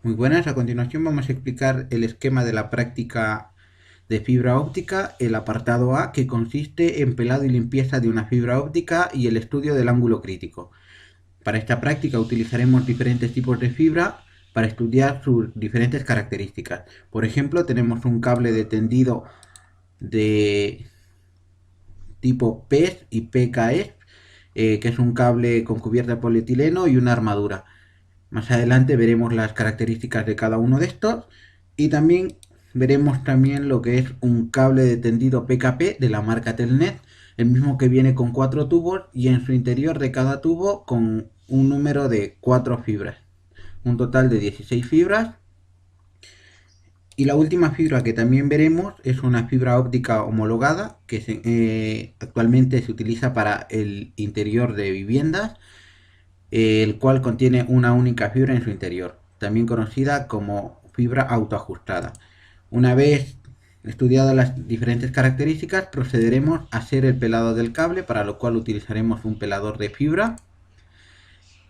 Muy buenas, a continuación vamos a explicar el esquema de la práctica de fibra óptica, el apartado A, que consiste en pelado y limpieza de una fibra óptica y el estudio del ángulo crítico. Para esta práctica utilizaremos diferentes tipos de fibra para estudiar sus diferentes características. Por ejemplo, tenemos un cable de tendido de tipo PES y PKE, que es un cable con cubierta de polietileno y una armadura. Más adelante veremos las características de cada uno de estos y también veremos también lo que es un cable de tendido PKP de la marca Telnet, el mismo que viene con 4 tubos y en su interior de cada tubo con un número de 4 fibras, un total de 16 fibras. Y la última fibra que también veremos es una fibra óptica homologada que actualmente se utiliza para el interior de viviendas, el cual contiene una única fibra en su interior, también conocida como fibra autoajustada. Una vez estudiadas las diferentes características, procederemos a hacer el pelado del cable, para lo cual utilizaremos un pelador de fibra.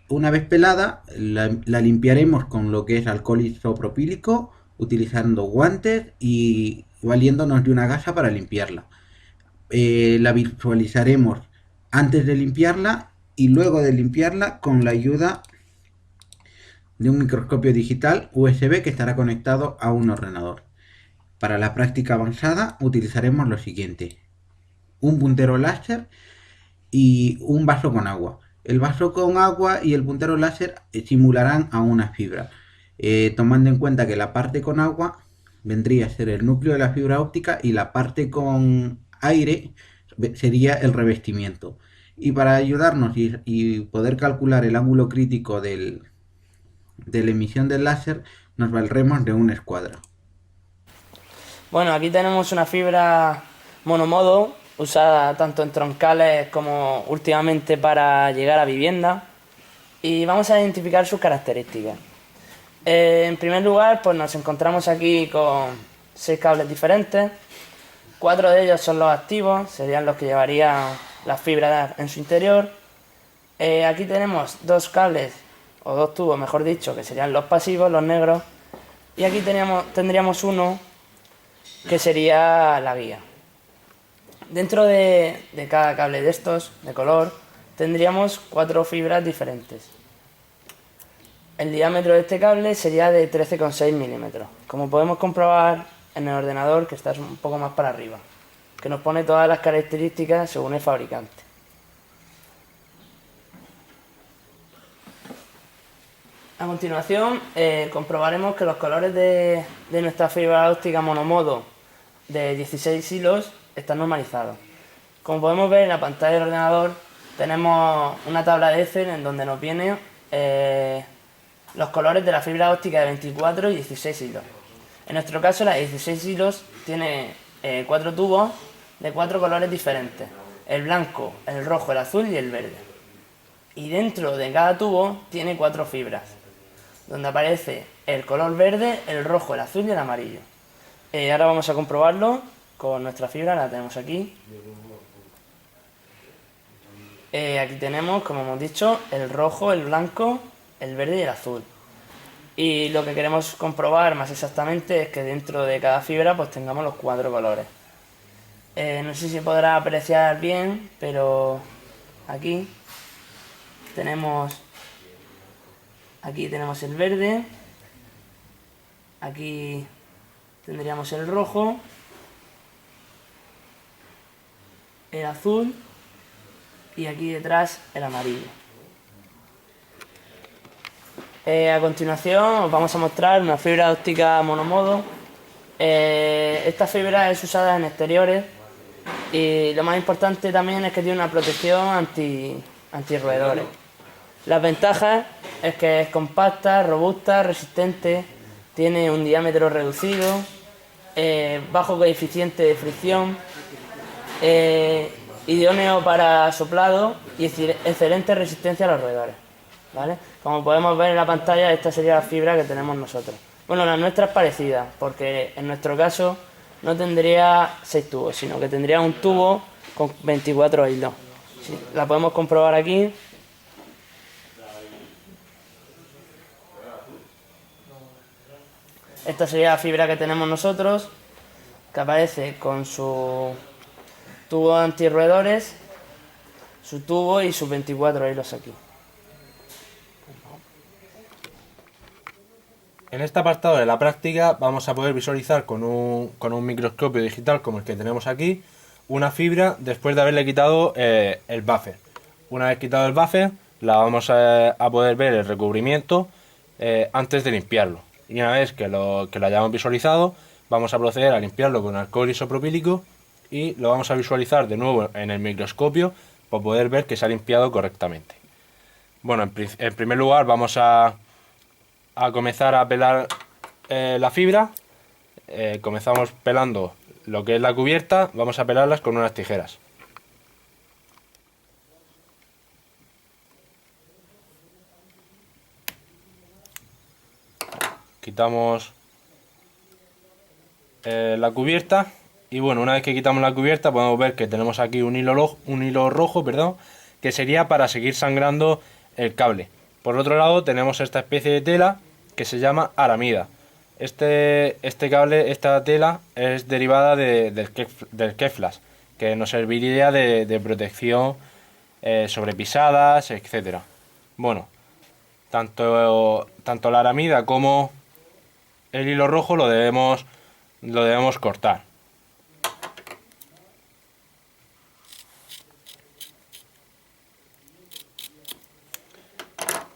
Una vez pelada, la limpiaremos con lo que es alcohol isopropílico, utilizando guantes y valiéndonos de una gasa para limpiarla. La visualizaremos antes de limpiarla y luego de limpiarla con la ayuda de un microscopio digital USB que estará conectado a un ordenador. Para la práctica avanzada utilizaremos lo siguiente: un puntero láser y un vaso con agua. El vaso con agua y el puntero láser simularán a una fibra, tomando en cuenta que la parte con agua vendría a ser el núcleo de la fibra óptica y la parte con aire sería el revestimiento. Y para ayudarnos y poder calcular el ángulo crítico de la emisión del láser, nos valdremos de una escuadra. Bueno, aquí tenemos una fibra monomodo usada tanto en troncales como últimamente para llegar a viviendas y vamos a identificar sus características. En primer lugar, pues nos encontramos aquí con 6 cables diferentes. 4 de ellos son los activos, serían los que llevarían la fibra en su interior. Aquí tenemos 2 cables, o 2 tubos mejor dicho, que serían los pasivos, los negros. Y aquí tendríamos uno que sería la guía. Dentro de cada cable de estos, de color, tendríamos 4 fibras diferentes. El diámetro de este cable sería de 13,6 milímetros, como podemos comprobar en el ordenador, que está un poco más para arriba, que nos pone todas las características según el fabricante. A continuación, comprobaremos que los colores de nuestra fibra óptica monomodo de 16 hilos están normalizados. Como podemos ver en la pantalla del ordenador, tenemos una tabla de Excel en donde nos vienen los colores de la fibra óptica de 24 y 16 hilos. En nuestro caso, la de 16 hilos tiene 4 tubos de 4 colores diferentes: el blanco, el rojo, el azul y el verde. Y dentro de cada tubo tiene 4 fibras, donde aparece el color verde, el rojo, el azul y el amarillo. Ahora vamos a comprobarlo con nuestra fibra, la tenemos aquí. Aquí tenemos, como hemos dicho, el rojo, el blanco, el verde y el azul. Y lo que queremos comprobar más exactamente es que dentro de cada fibra pues tengamos los 4 colores. No sé si podrá apreciar bien, pero aquí tenemos el verde, aquí tendríamos el rojo, el azul y aquí detrás el amarillo. A continuación os vamos a mostrar una fibra óptica monomodo. Esta fibra es usada en exteriores y lo más importante también es que tiene una protección anti-roedores. Las ventajas es que es compacta, robusta, resistente, tiene un diámetro reducido, bajo coeficiente de fricción, idóneo para soplado y excelente resistencia a los roedores, ¿vale? Como podemos ver en la pantalla, esta sería la fibra que tenemos nosotros. Bueno, la nuestra es parecida, porque en nuestro caso no tendría 6 tubos, sino que tendría un tubo con 24 hilos. ¿Sí? La podemos comprobar aquí. Esta sería la fibra que tenemos nosotros, que aparece con su tubo antirroedores, su tubo y sus 24 hilos aquí. En este apartado de la práctica vamos a poder visualizar con un microscopio digital como el que tenemos aquí una fibra después de haberle quitado el buffer. Una vez quitado el buffer la vamos a poder ver el recubrimiento antes de limpiarlo. Y una vez que lo hayamos visualizado vamos a proceder a limpiarlo con alcohol isopropílico y lo vamos a visualizar de nuevo en el microscopio para poder ver que se ha limpiado correctamente. Bueno, en primer lugar vamos a comenzar a pelar la fibra. Comenzamos pelando lo que es la cubierta, vamos a pelarlas con unas tijeras. Quitamos la cubierta y bueno, una vez que quitamos la cubierta podemos ver que tenemos aquí un hilo rojo, perdón, que sería para seguir sangrando el cable. Por otro lado tenemos esta especie de tela que se llama aramida. Este cable, esta tela es derivada del Kevlar, que nos serviría de protección sobre pisadas, etcétera. Bueno, tanto la aramida como el hilo rojo lo debemos cortar.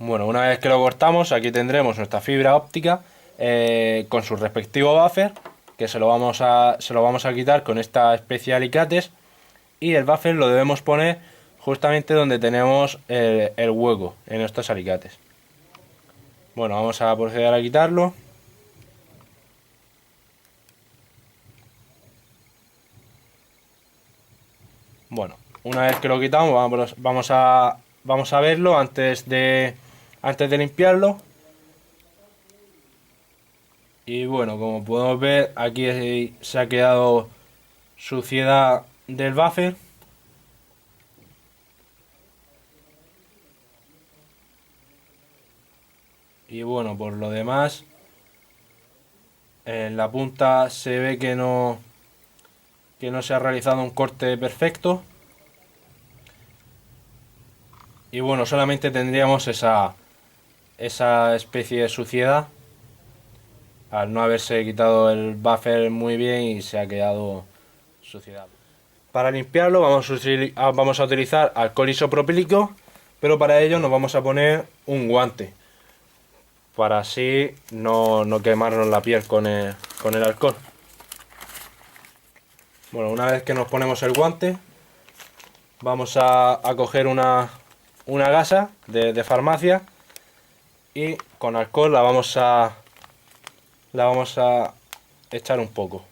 Bueno, una vez que lo cortamos, aquí tendremos nuestra fibra óptica con su respectivo buffer, que se lo vamos a quitar con esta especie de alicates, y el buffer lo debemos poner justamente donde tenemos el hueco en estos alicates. Bueno, vamos a proceder a quitarlo. Bueno, una vez que lo quitamos vamos a verlo antes de limpiarlo. Y bueno, como podemos ver, aquí se ha quedado suciedad del buffer. Y bueno, por lo demás, en la punta se ve que no se ha realizado un corte perfecto. Y bueno, solamente tendríamos esa especie de suciedad al no haberse quitado el buffer muy bien y se ha quedado suciedad. Para limpiarlo vamos a utilizar alcohol isopropílico, pero para ello nos vamos a poner un guante para así no quemarnos la piel con el alcohol. Bueno, una vez que nos ponemos el guante vamos a coger una gasa de farmacia y con alcohol la vamos a echar un poco.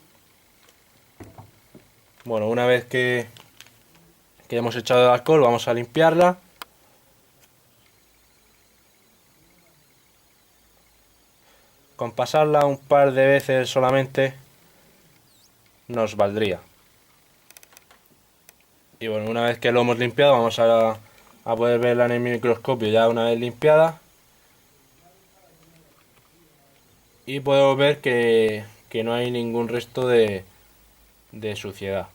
Bueno, una vez que hemos echado el alcohol vamos a limpiarla. Con pasarla un par de veces solamente nos valdría. Y bueno, una vez que lo hemos limpiado vamos a poder verla en el microscopio ya una vez limpiada. Y podemos ver que no hay ningún resto de suciedad.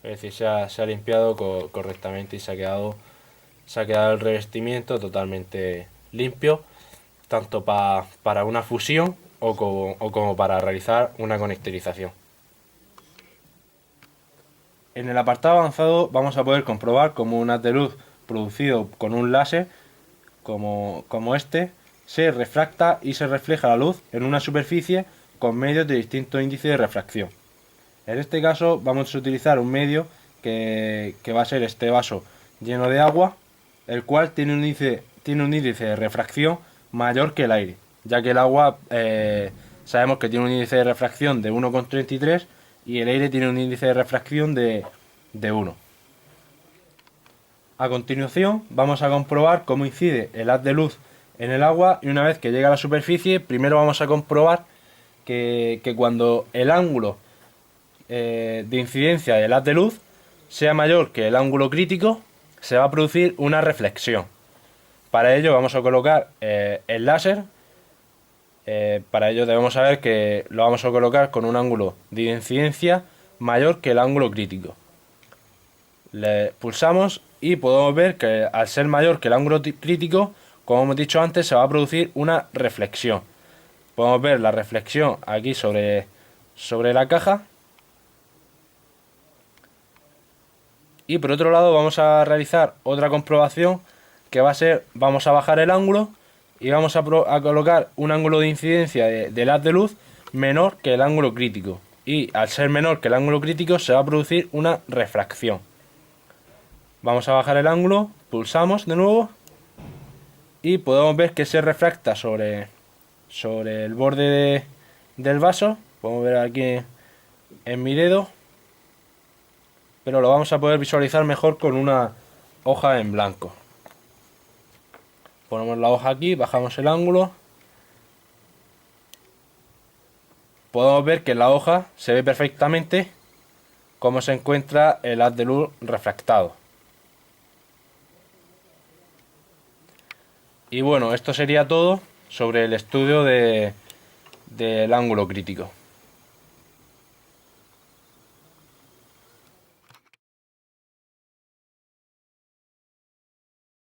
Es decir, se ha limpiado correctamente y se ha quedado el revestimiento totalmente limpio, tanto para una fusión o como para realizar una conectorización. En el apartado avanzado vamos a poder comprobar cómo un haz de luz producido con un láser como este se refracta y se refleja la luz en una superficie con medios de distinto índice de refracción. En este caso vamos a utilizar un medio que va a ser este vaso lleno de agua, el cual tiene un índice de refracción mayor que el aire, ya que el agua sabemos que tiene un índice de refracción de 1,33 y el aire tiene un índice de refracción de 1. A continuación vamos a comprobar cómo incide el haz de luz en el agua y una vez que llega a la superficie, primero vamos a comprobar que cuando el ángulo de incidencia del haz de luz sea mayor que el ángulo crítico, se va a producir una reflexión. Para ello vamos a colocar el láser. Para ello debemos saber que lo vamos a colocar con un ángulo de incidencia mayor que el ángulo crítico. Le pulsamos y podemos ver que al ser mayor que el ángulo crítico, como hemos dicho antes, se va a producir una reflexión. Podemos ver la reflexión aquí sobre la caja. Y por otro lado vamos a realizar otra comprobación que va a ser, vamos a bajar el ángulo y vamos a colocar un ángulo de incidencia del haz de luz menor que el ángulo crítico. Y al ser menor que el ángulo crítico se va a producir una refracción. Vamos a bajar el ángulo, pulsamos de nuevo y podemos ver que se refracta sobre el borde del vaso. Podemos ver aquí en mi dedo, pero lo vamos a poder visualizar mejor con una hoja en blanco. Ponemos la hoja aquí, bajamos el ángulo. Podemos ver que en la hoja se ve perfectamente cómo se encuentra el haz de luz refractado. Y bueno, esto sería todo sobre el estudio del ángulo crítico.